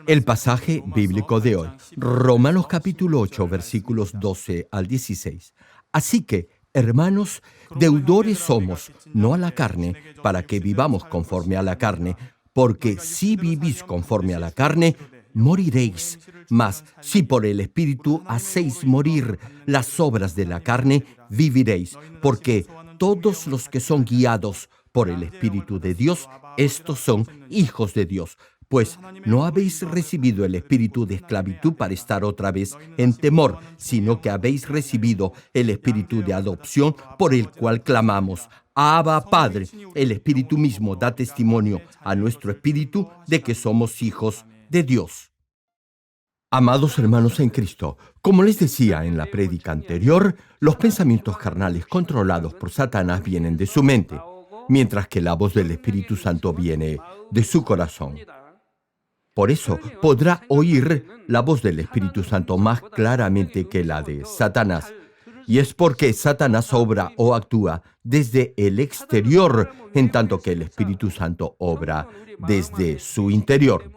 El pasaje bíblico de hoy, Romanos capítulo 8, versículos 12 al 16. Así que, hermanos, deudores somos, no a la carne, para que vivamos conforme a la carne, porque si vivís conforme a la carne, moriréis. Mas si por el Espíritu hacéis morir las obras de la carne, viviréis, porque todos los que son guiados por el Espíritu de Dios, estos son hijos de Dios. Pues no habéis recibido el espíritu de esclavitud para estar otra vez en temor, sino que habéis recibido el espíritu de adopción por el cual clamamos: Abba, Padre. El Espíritu mismo da testimonio a nuestro espíritu de que somos hijos de Dios. Amados hermanos en Cristo, como les decía en la prédica anterior, los pensamientos carnales controlados por Satanás vienen de su mente, mientras que la voz del Espíritu Santo viene de su corazón. Por eso podrá oír la voz del Espíritu Santo más claramente que la de Satanás. Y es porque Satanás obra o actúa desde el exterior, en tanto que el Espíritu Santo obra desde su interior.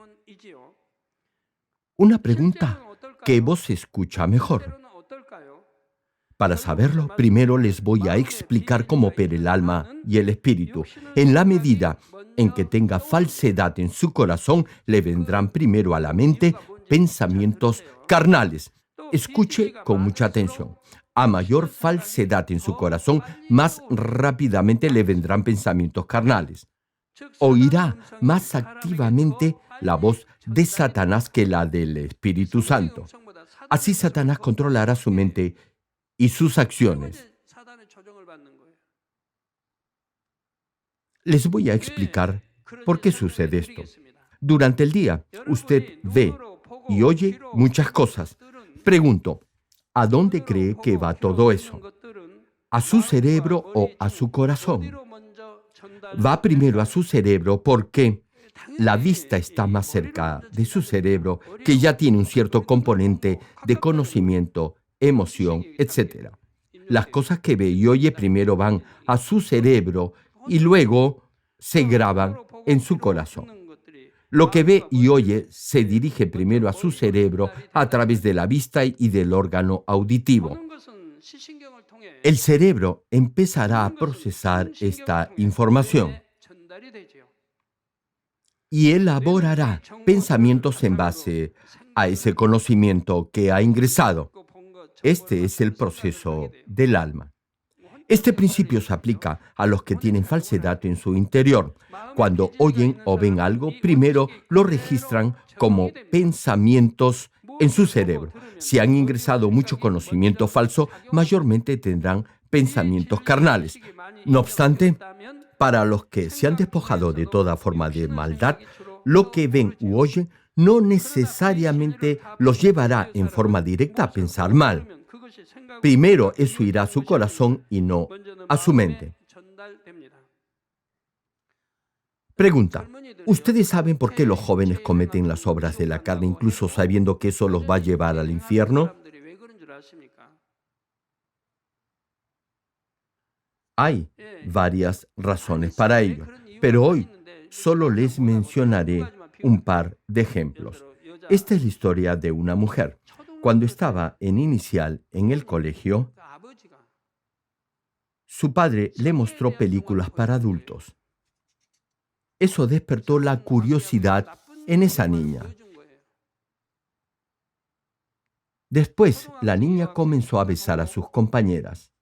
Una pregunta: ¿qué voz escucha mejor? Para saberlo, primero les voy a explicar cómo opera el alma y el espíritu. En la medida en que tenga falsedad en su corazón, le vendrán primero a la mente pensamientos carnales. Escuche con mucha atención. A mayor falsedad en su corazón, más rápidamente le vendrán pensamientos carnales. Oirá más activamente la voz de Satanás que la del Espíritu Santo. Así Satanás controlará su mente y sus acciones. Les voy a explicar por qué sucede esto. Durante el día, usted ve y oye muchas cosas. Pregunto, ¿a dónde cree que va todo eso? ¿A su cerebro o a su corazón? Va primero a su cerebro porque la vista está más cerca de su cerebro, que ya tiene un cierto componente de conocimiento, emoción, etc. Las cosas que ve y oye primero van a su cerebro y luego se graban en su corazón. Lo que ve y oye se dirige primero a su cerebro a través de la vista y del órgano auditivo. El cerebro empezará a procesar esta información y elaborará pensamientos en base a ese conocimiento que ha ingresado. Este es el proceso del alma. Este principio se aplica a los que tienen falsedad en su interior. Cuando oyen o ven algo, primero lo registran como pensamientos en su cerebro. Si han ingresado mucho conocimiento falso, mayormente tendrán pensamientos carnales. No obstante, para los que se han despojado de toda forma de maldad, lo que ven u oyen no necesariamente los llevará en forma directa a pensar mal. Primero eso irá a su corazón y no a su mente. Pregunta: ¿ustedes saben por qué los jóvenes cometen las obras de la carne, incluso sabiendo que eso los va a llevar al infierno? Hay varias razones para ello, pero hoy solo les mencionaré un par de ejemplos. Esta es la historia de una mujer. Cuando estaba en inicial en el colegio, su padre le mostró películas para adultos. Eso despertó la curiosidad en esa niña. Después, la niña comenzó a besar a sus compañeras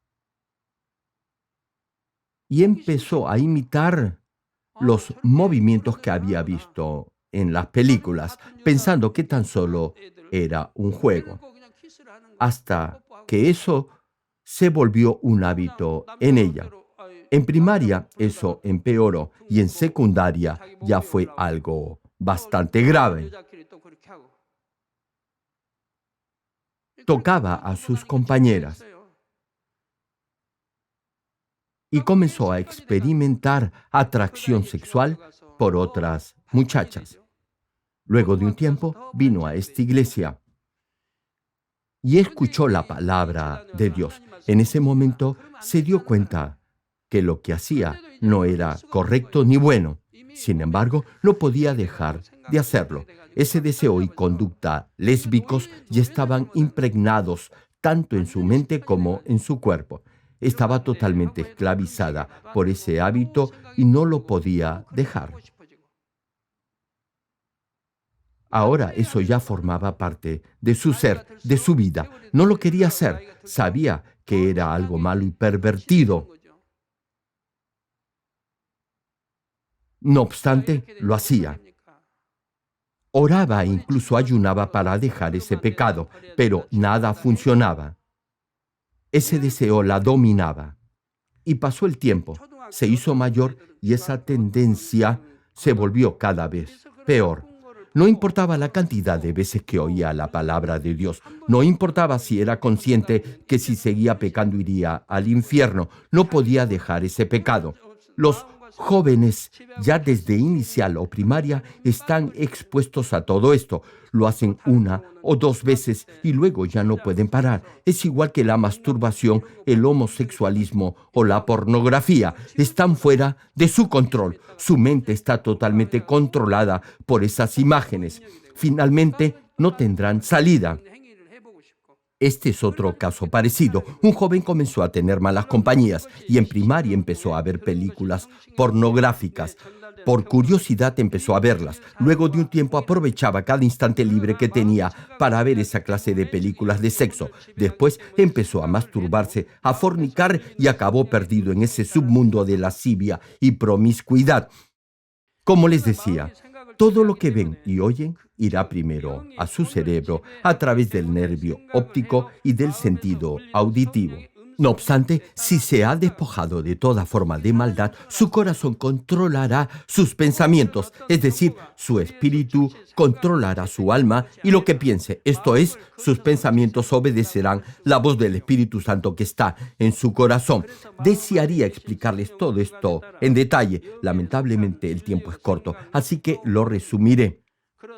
y empezó a imitar los movimientos que había visto en las películas, pensando que tan solo era un juego, hasta que eso se volvió un hábito en ella. En primaria eso empeoró y en secundaria ya fue algo bastante grave. Tocaba a sus compañeras y comenzó a experimentar atracción sexual por otras muchachas. Luego de un tiempo vino a esta iglesia y escuchó la palabra de Dios. En ese momento se dio cuenta que lo que hacía no era correcto ni bueno. Sin embargo, no podía dejar de hacerlo. Ese deseo y conducta lésbicos ya estaban impregnados tanto en su mente como en su cuerpo. Estaba totalmente esclavizada por ese hábito y no lo podía dejar. Ahora eso ya formaba parte de su ser, de su vida. No lo quería hacer. Sabía que era algo malo y pervertido. No obstante, lo hacía. Oraba e incluso ayunaba para dejar ese pecado, pero nada funcionaba. Ese deseo la dominaba. Y pasó el tiempo, se hizo mayor y esa tendencia se volvió cada vez peor. No importaba la cantidad de veces que oía la palabra de Dios, no importaba si era consciente que si seguía pecando iría al infierno, no podía dejar ese pecado. Los jóvenes, ya desde inicial o primaria, están expuestos a todo esto. Lo hacen una o dos veces y luego ya no pueden parar. Es igual que la masturbación, el homosexualismo o la pornografía. Están fuera de su control. Su mente está totalmente controlada por esas imágenes. Finalmente, no tendrán salida. Este es otro caso parecido. Un joven comenzó a tener malas compañías y en primaria empezó a ver películas pornográficas. Por curiosidad empezó a verlas. Luego de un tiempo aprovechaba cada instante libre que tenía para ver esa clase de películas de sexo. Después empezó a masturbarse, a fornicar y acabó perdido en ese submundo de lascivia y promiscuidad. Como les decía, todo lo que ven y oyen irá primero a su cerebro a través del nervio óptico y del sentido auditivo. No obstante, si se ha despojado de toda forma de maldad, su corazón controlará sus pensamientos, es decir, su espíritu controlará su alma y lo que piense, esto es, sus pensamientos obedecerán la voz del Espíritu Santo que está en su corazón. Desearía explicarles todo esto en detalle. Lamentablemente el tiempo es corto, así que lo resumiré.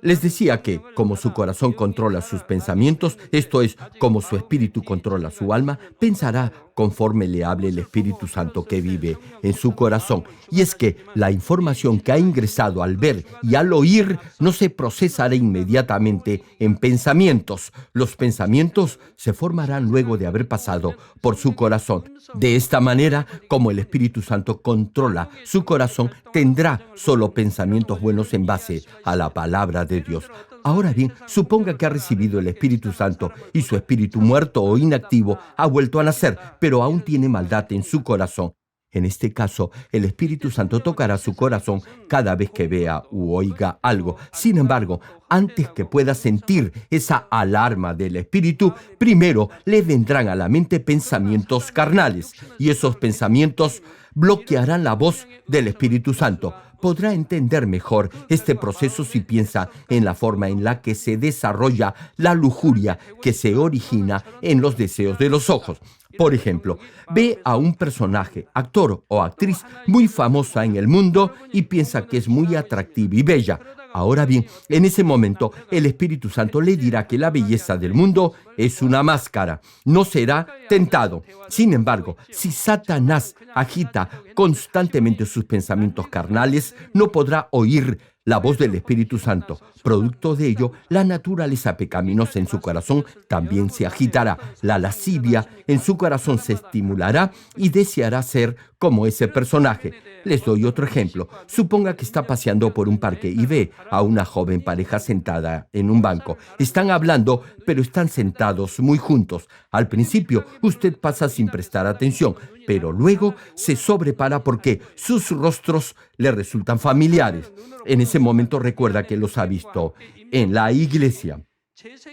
Les decía que, como su corazón controla sus pensamientos, esto es, como su espíritu controla su alma, pensará conforme le hable el Espíritu Santo que vive en su corazón. Y es que la información que ha ingresado al ver y al oír no se procesará inmediatamente en pensamientos. Los pensamientos se formarán luego de haber pasado por su corazón. De esta manera, como el Espíritu Santo controla su corazón, tendrá solo pensamientos buenos en base a la palabra de Dios. Ahora bien, suponga que ha recibido el Espíritu Santo y su espíritu muerto o inactivo ha vuelto a nacer, pero aún tiene maldad en su corazón. En este caso, el Espíritu Santo tocará su corazón cada vez que vea u oiga algo. Sin embargo, antes que pueda sentir esa alarma del Espíritu, primero le vendrán a la mente pensamientos carnales, y esos pensamientos bloquearán la voz del Espíritu Santo. Podrá entender mejor este proceso si piensa en la forma en la que se desarrolla la lujuria que se origina en los deseos de los ojos. Por ejemplo, ve a un personaje, actor o actriz muy famosa en el mundo y piensa que es muy atractiva y bella. Ahora bien, en ese momento el Espíritu Santo le dirá que la belleza del mundo es una máscara. No será tentado. Sin embargo, si Satanás agita constantemente sus pensamientos carnales, no podrá oír la voz del Espíritu Santo. Producto de ello, la naturaleza pecaminosa en su corazón también se agitará. La lascivia en su corazón se estimulará y deseará ser como ese personaje. Les doy otro ejemplo. Suponga que está paseando por un parque y ve a una joven pareja sentada en un banco. Están hablando, pero están sentados muy juntos. Al principio, usted pasa sin prestar atención, pero luego se sobrepara porque sus rostros le resultan familiares. En ese momento recuerda que los ha visto en la iglesia.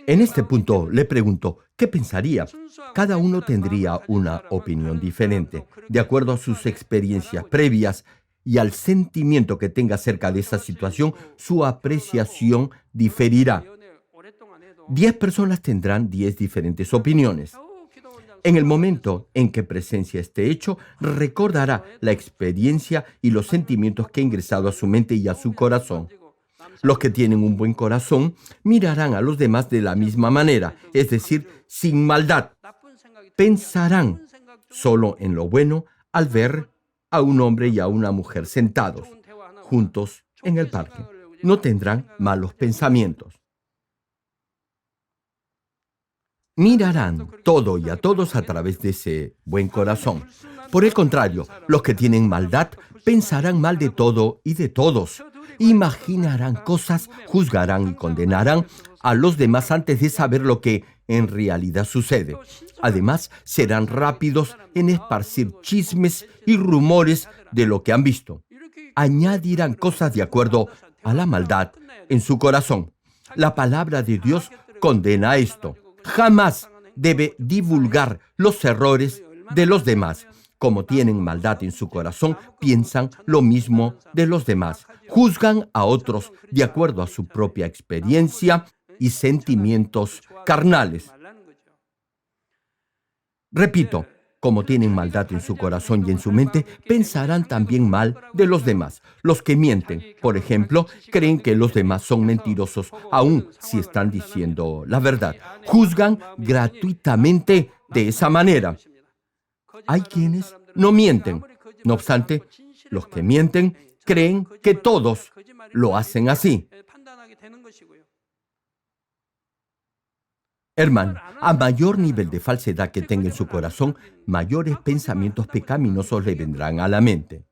En este punto le pregunto, ¿qué pensaría? Cada uno tendría una opinión diferente, de acuerdo a sus experiencias previas y al sentimiento que tenga acerca de esa situación, su apreciación diferirá. 10 personas tendrán 10 diferentes opiniones. En el momento en que presencia este hecho, recordará la experiencia y los sentimientos que ha ingresado a su mente y a su corazón. Los que tienen un buen corazón mirarán a los demás de la misma manera, es decir, sin maldad. Pensarán solo en lo bueno al ver a un hombre y a una mujer sentados juntos en el parque. no tendrán malos pensamientos. Mirarán todo y a todos a través de ese buen corazón. Por el contrario, los que tienen maldad pensarán mal de todo y de todos. Imaginarán cosas, juzgarán y condenarán a los demás antes de saber lo que en realidad sucede. Además, serán rápidos en esparcir chismes y rumores de lo que han visto. Añadirán cosas de acuerdo a la maldad en su corazón. La palabra de Dios condena esto. Jamás debe divulgar los errores de los demás. Como tienen maldad en su corazón, piensan lo mismo de los demás. Juzgan a otros de acuerdo a su propia experiencia y sentimientos carnales. Repito, como tienen maldad en su corazón y en su mente, pensarán también mal de los demás. Los que mienten, por ejemplo, creen que los demás son mentirosos, aun si están diciendo la verdad. Juzgan gratuitamente de esa manera. Hay quienes no mienten. No obstante, los que mienten creen que todos lo hacen así. Hermano, a mayor nivel de falsedad que tenga en su corazón, mayores pensamientos pecaminosos le vendrán a la mente.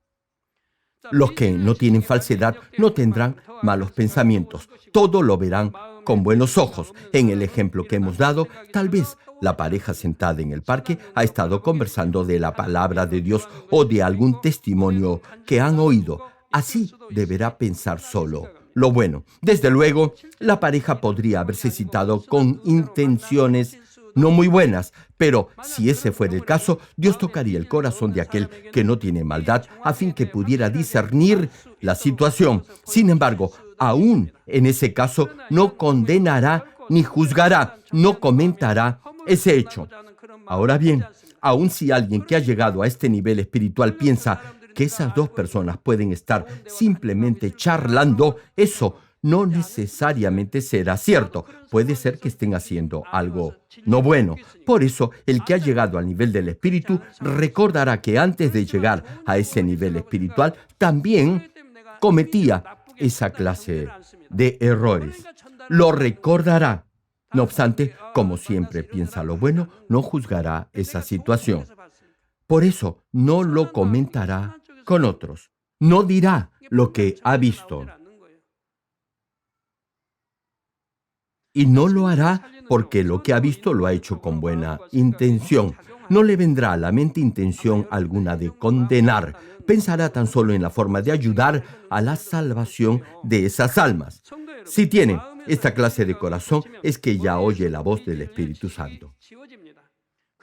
Los que no tienen falsedad no tendrán malos pensamientos. Todo lo verán con buenos ojos. En el ejemplo que hemos dado, tal vez la pareja sentada en el parque ha estado conversando de la palabra de Dios o de algún testimonio que han oído. Así deberá pensar solo lo bueno. Desde luego, la pareja podría haberse citado con intenciones no muy buenas, pero si ese fuera el caso, Dios tocaría el corazón de aquel que no tiene maldad a fin que pudiera discernir la situación. Sin embargo, aún en ese caso, no condenará ni juzgará, no comentará ese hecho. Ahora bien, aun si alguien que ha llegado a este nivel espiritual piensa que esas dos personas pueden estar simplemente charlando, eso no necesariamente será cierto. Puede ser que estén haciendo algo no bueno. Por eso, el que ha llegado al nivel del espíritu recordará que antes de llegar a ese nivel espiritual también cometía esa clase de errores. Lo recordará. No obstante, como siempre piensa lo bueno, no juzgará esa situación. Por eso, no lo comentará con otros. No dirá lo que ha visto. Y no lo hará porque lo que ha visto lo ha hecho con buena intención. No le vendrá a la mente intención alguna de condenar. Pensará tan solo en la forma de ayudar a la salvación de esas almas. Si tiene esta clase de corazón, es que ya oye la voz del Espíritu Santo.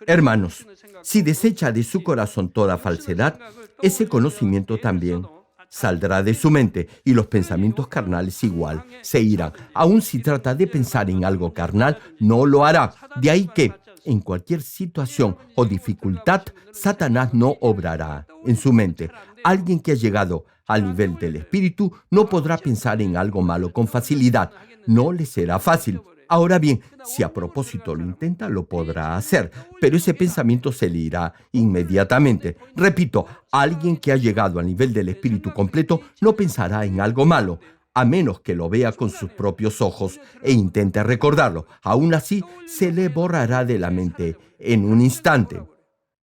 Hermanos, si desecha de su corazón toda falsedad, ese conocimiento también saldrá de su mente y los pensamientos carnales igual se irán. Aun si trata de pensar en algo carnal, no lo hará. De ahí que, en cualquier situación o dificultad, Satanás no obrará en su mente. Alguien que ha llegado al nivel del espíritu no podrá pensar en algo malo con facilidad. No le será fácil. Ahora bien, si a propósito lo intenta, lo podrá hacer, pero ese pensamiento se le irá inmediatamente. Repito, alguien que ha llegado al nivel del espíritu completo no pensará en algo malo, a menos que lo vea con sus propios ojos e intente recordarlo. Aún así, se le borrará de la mente en un instante.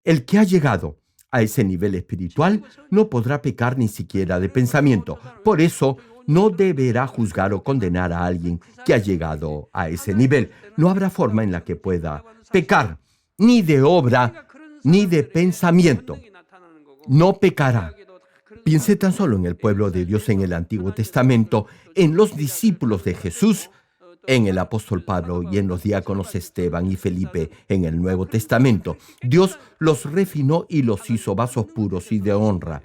El que ha llegado a ese nivel espiritual no podrá pecar ni siquiera de pensamiento. Por eso, no deberá juzgar o condenar a alguien que ha llegado a ese nivel. No habrá forma en la que pueda pecar, ni de obra, ni de pensamiento. No pecará. Piense tan solo en el pueblo de Dios en el Antiguo Testamento, en los discípulos de Jesús, en el apóstol Pablo y en los diáconos Esteban y Felipe en el Nuevo Testamento. Dios los refinó y los hizo vasos puros y de honra.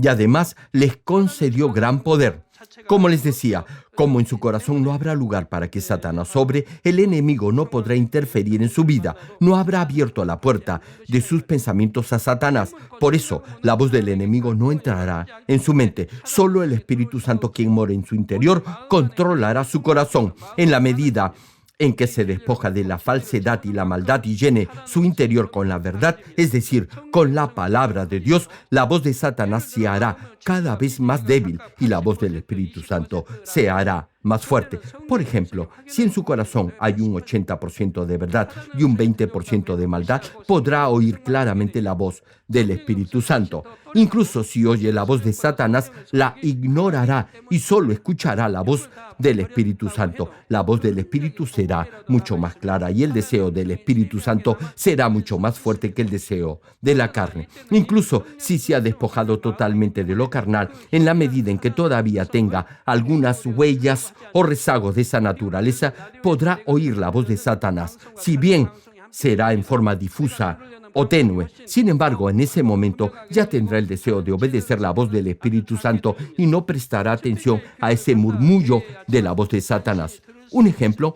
Y además les concedió gran poder. Como les decía, como en su corazón no habrá lugar para que Satanás obre, el enemigo no podrá interferir en su vida. No habrá abierto la puerta de sus pensamientos a Satanás. Por eso, la voz del enemigo no entrará en su mente. Solo el Espíritu Santo, quien mora en su interior, controlará su corazón. En la medida en que se despoja de la falsedad y la maldad y llene su interior con la verdad, es decir, con la palabra de Dios, la voz de Satanás se hará cada vez más débil y la voz del Espíritu Santo se hará más fuerte. Por ejemplo, si en su corazón hay un 80% de verdad y un 20% de maldad, podrá oír claramente la voz del Espíritu Santo. Incluso si oye la voz de Satanás, la ignorará y solo escuchará la voz del Espíritu Santo. La voz del Espíritu será mucho más clara y el deseo del Espíritu Santo será mucho más fuerte que el deseo de la carne. Incluso si se ha despojado totalmente de lo carnal, en la medida en que todavía tenga algunas huellas o rezagos de esa naturaleza, podrá oír la voz de Satanás, si bien será en forma difusa o tenue. Sin embargo, en ese momento ya tendrá el deseo de obedecer la voz del Espíritu Santo y no prestará atención a ese murmullo de la voz de Satanás. Un ejemplo: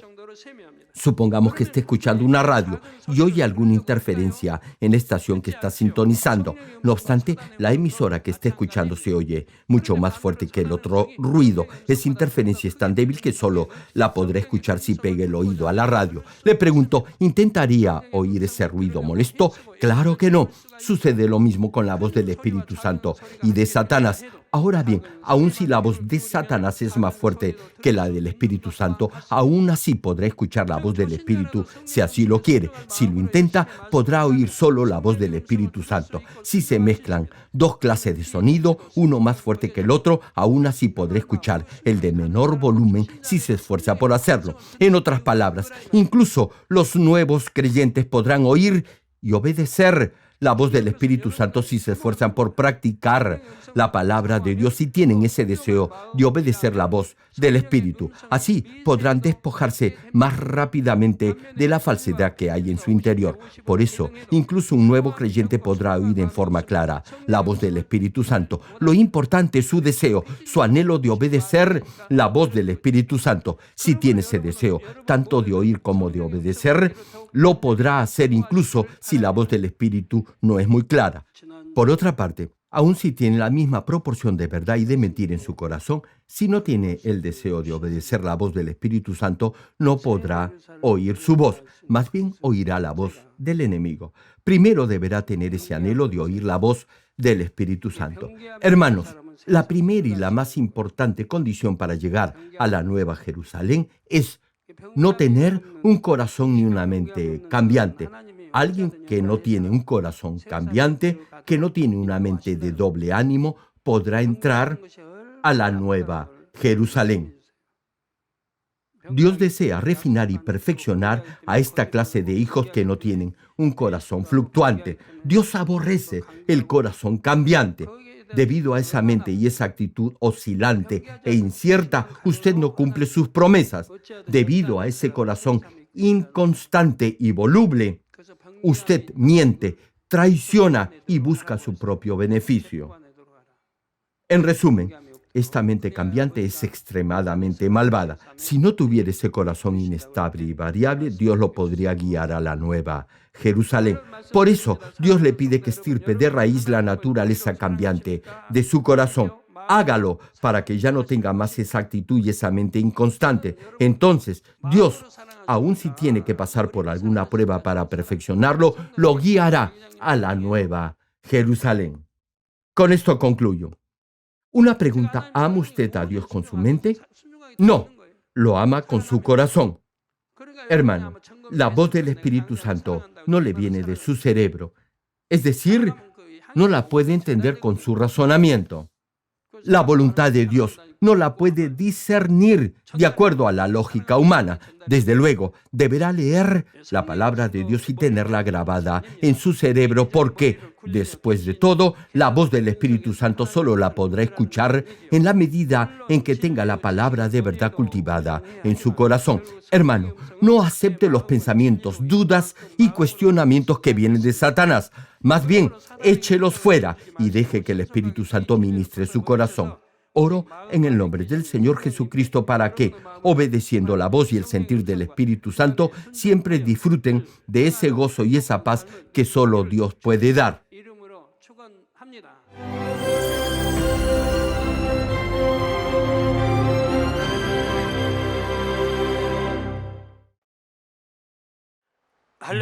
supongamos que esté escuchando una radio y oye alguna interferencia en la estación que está sintonizando. No obstante, la emisora que está escuchando se oye mucho más fuerte que el otro ruido. Esa interferencia es tan débil que solo la podrá escuchar si pega el oído a la radio. Le pregunto, ¿intentaría oír ese ruido molesto? Claro que no. Sucede lo mismo con la voz del Espíritu Santo y de Satanás. Ahora bien, aun si la voz de Satanás es más fuerte que la del Espíritu Santo, aún así podrá escuchar la voz del Espíritu si así lo quiere. Si lo intenta, podrá oír solo la voz del Espíritu Santo. Si se mezclan dos clases de sonido, uno más fuerte que el otro, aún así podrá escuchar el de menor volumen si se esfuerza por hacerlo. En otras palabras, incluso los nuevos creyentes podrán oír y obedecer la voz del Espíritu Santo si se esfuerzan por practicar la palabra de Dios y tienen ese deseo de obedecer la voz del Espíritu. Así podrán despojarse más rápidamente de la falsedad que hay en su interior. Por eso, incluso un nuevo creyente podrá oír en forma clara la voz del Espíritu Santo. Lo importante es su deseo, su anhelo de obedecer la voz del Espíritu Santo. Si tiene ese deseo, tanto de oír como de obedecer, lo podrá hacer incluso si la voz del Espíritu no es muy clara. Por otra parte, aun si tiene la misma proporción de verdad y de mentira en su corazón, si no tiene el deseo de obedecer la voz del Espíritu Santo, no podrá oír su voz, más bien oirá la voz del enemigo. Primero deberá tener ese anhelo de oír la voz del Espíritu Santo. Hermanos, la primera y la más importante condición para llegar a la Nueva Jerusalén es no tener un corazón ni una mente cambiante. Alguien que no tiene un corazón cambiante, que no tiene una mente de doble ánimo, podrá entrar a la Nueva Jerusalén. Dios desea refinar y perfeccionar a esta clase de hijos que no tienen un corazón fluctuante. Dios aborrece el corazón cambiante. Debido a esa mente y esa actitud oscilante e incierta, usted no cumple sus promesas. Debido a ese corazón inconstante y voluble, usted miente, traiciona y busca su propio beneficio. En resumen, esta mente cambiante es extremadamente malvada. Si no tuviera ese corazón inestable y variable, Dios lo podría guiar a la Nueva Jerusalén. Por eso, Dios le pide que estirpe de raíz la naturaleza cambiante de su corazón. Hágalo para que ya no tenga más esa actitud y esa mente inconstante. Entonces, Dios, aun si tiene que pasar por alguna prueba para perfeccionarlo, lo guiará a la Nueva Jerusalén. Con esto concluyo. Una pregunta: ¿ama usted a Dios con su mente? No, lo ama con su corazón. Hermano, la voz del Espíritu Santo no le viene de su cerebro, es decir, no la puede entender con su razonamiento. La voluntad de Dios no la puede discernir de acuerdo a la lógica humana. Desde luego, deberá leer la palabra de Dios y tenerla grabada en su cerebro porque, después de todo, la voz del Espíritu Santo solo la podrá escuchar en la medida en que tenga la palabra de verdad cultivada en su corazón. Hermano, no acepte los pensamientos, dudas y cuestionamientos que vienen de Satanás. Más bien, échelos fuera y deje que el Espíritu Santo ministre su corazón. Oro en el nombre del Señor Jesucristo para que, obedeciendo la voz y el sentir del Espíritu Santo, siempre disfruten de ese gozo y esa paz que solo Dios puede dar.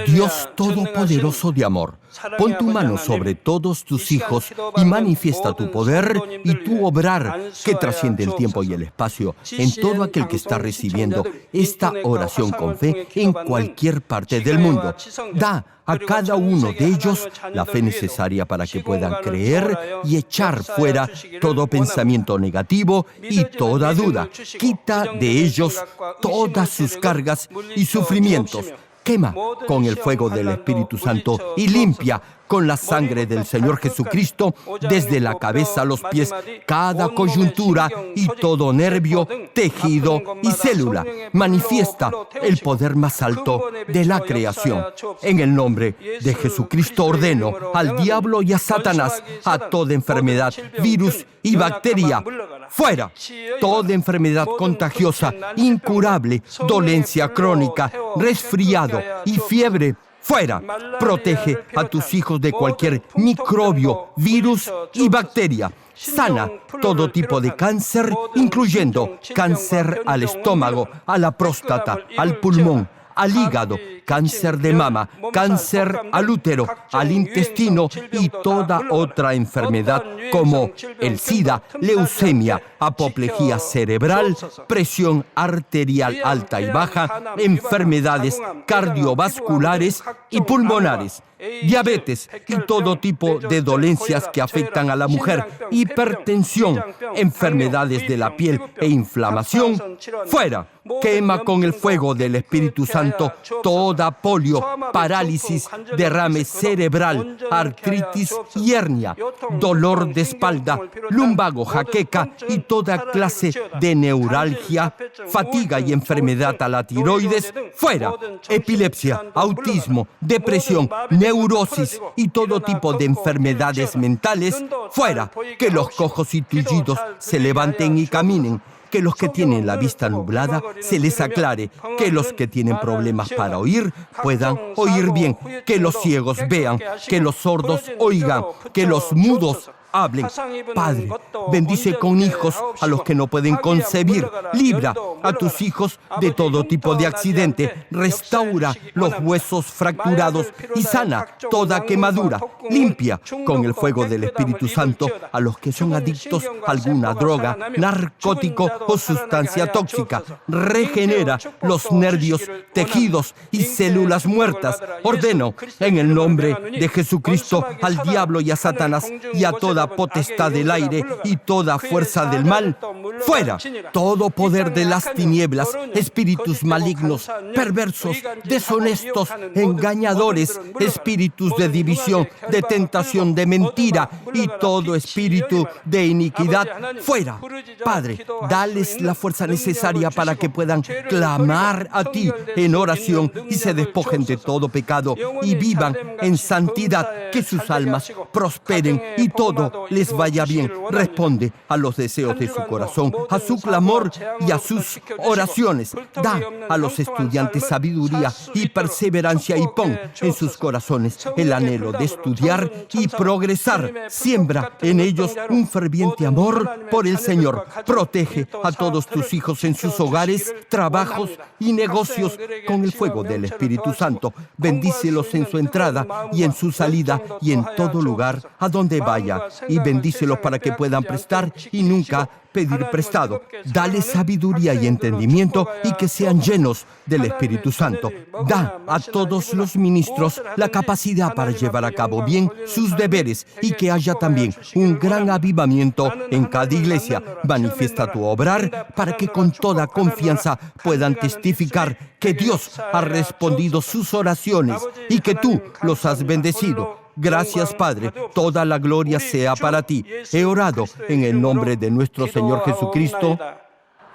Dios Todopoderoso de amor, pon tu mano sobre todos tus hijos y manifiesta tu poder y tu obrar que trasciende el tiempo y el espacio en todo aquel que está recibiendo esta oración con fe en cualquier parte del mundo. Da a cada uno de ellos la fe necesaria para que puedan creer y echar fuera todo pensamiento negativo y toda duda. Quita de ellos todas sus cargas y sufrimientos. Quema con el fuego del Espíritu Santo y limpia con la sangre del Señor Jesucristo desde la cabeza a los pies cada coyuntura y todo nervio, tejido y célula. Manifiesta el poder más alto de la creación. En el nombre de Jesucristo ordeno al diablo y a Satanás, a toda enfermedad, virus y bacteria, fuera. Toda enfermedad contagiosa, incurable, dolencia crónica, resfriado y fiebre, fuera. Protege a tus hijos de cualquier microbio, virus y bacteria. Sana todo tipo de cáncer, incluyendo cáncer al estómago, a la próstata, al pulmón, al hígado, cáncer de mama, cáncer al útero, al intestino y toda otra enfermedad como el SIDA, leucemia, apoplejía cerebral, presión arterial alta y baja, enfermedades cardiovasculares y pulmonares, diabetes y todo tipo de dolencias que afectan a la mujer, hipertensión, enfermedades de la piel e inflamación, fuera. Quema con el fuego del Espíritu Santo toda polio, parálisis, derrame cerebral, artritis y hernia, dolor de espalda, lumbago, jaqueca y toda clase de neuralgia, fatiga y enfermedad a la tiroides, fuera. Epilepsia, autismo, depresión, neurosis y todo tipo de enfermedades mentales, fuera. Que los cojos y tullidos se levanten y caminen. Que los que tienen la vista nublada se les aclare, que los que tienen problemas para oír puedan oír bien, que los ciegos vean, que los sordos oigan, que los mudos hablen. Padre, bendice con hijos a los que no pueden concebir. Libra a tus hijos de todo tipo de accidente. Restaura los huesos fracturados y sana toda quemadura. Limpia con el fuego del Espíritu Santo a los que son adictos a alguna droga, narcótico o sustancia tóxica. Regenera los nervios, tejidos y células muertas. Ordeno en el nombre de Jesucristo al diablo y a Satanás y a toda potestad del aire y toda fuerza del mal, fuera. Todo poder de las tinieblas, espíritus malignos, perversos, deshonestos, engañadores, espíritus de división, de tentación, de mentira y todo espíritu de iniquidad, fuera. Padre, dales la fuerza necesaria para que puedan clamar a ti en oración y se despojen de todo pecado y vivan en santidad, que sus almas prosperen y todo les vaya bien. Responde a los deseos de su corazón, a su clamor y a sus oraciones. Da a los estudiantes sabiduría y perseverancia y pon en sus corazones el anhelo de estudiar y progresar. Siembra en ellos un ferviente amor por el Señor. Protege a todos tus hijos en sus hogares, trabajos y negocios con el fuego del Espíritu Santo. Bendícelos en su entrada y en su salida y en todo lugar a donde vaya. Y bendícelos para que puedan prestar y nunca pedir prestado. Dale sabiduría y entendimiento y que sean llenos del Espíritu Santo. Da a todos los ministros la capacidad para llevar a cabo bien sus deberes y que haya también un gran avivamiento en cada iglesia. Manifiesta tu obrar para que con toda confianza puedan testificar que Dios ha respondido sus oraciones y que tú los has bendecido. Gracias, Padre. Toda la gloria sea para ti. He orado en el nombre de nuestro Señor Jesucristo.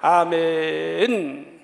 아멘.